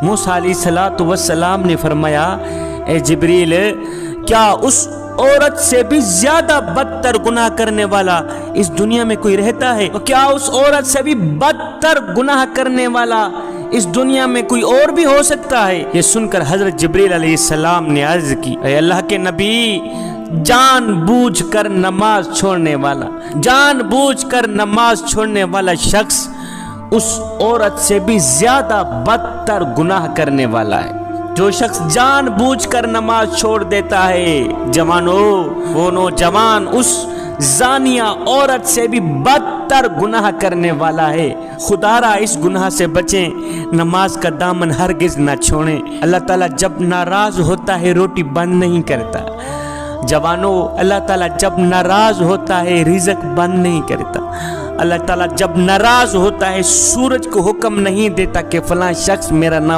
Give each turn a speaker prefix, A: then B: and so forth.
A: موسیٰ علیہ الصلوۃ والسلام نے فرمایا اے جبریل کیا اس عورت سے بھی زیادہ بدتر گناہ کرنے والا اس دنیا میں کوئی رہتا ہے؟ کیا اس عورت سے بھی بدتر گناہ کرنے والا اس دنیا میں کوئی اور بھی ہو سکتا ہے؟ یہ سن کر حضرت جبریل علیہ السلام نے عرض کی اے اللہ کے نبی، جان بوجھ کر نماز چھوڑنے والا شخص اس عورت سے بھی زیادہ بدتر گناہ کرنے والا ہے۔ جو شخص جان بوجھ کر نماز چھوڑ دیتا ہے، جوانوں وہ نوجوان اس زانیہ عورت سے بھی بدتر گناہ کرنے والا ہے۔ خدا را اس گناہ سے بچیں، نماز کا دامن ہرگز نہ چھوڑیں۔ اللہ تعالیٰ جب ناراض ہوتا ہے روٹی بند نہیں کرتا۔ جوانوں، اللہ تعالیٰ جب ناراض ہوتا ہے رزق بند نہیں کرتا۔ اللہ تعالیٰ جب ناراض ہوتا ہے سورج کو حکم نہیں دیتا کہ فلاں شخص میرا نام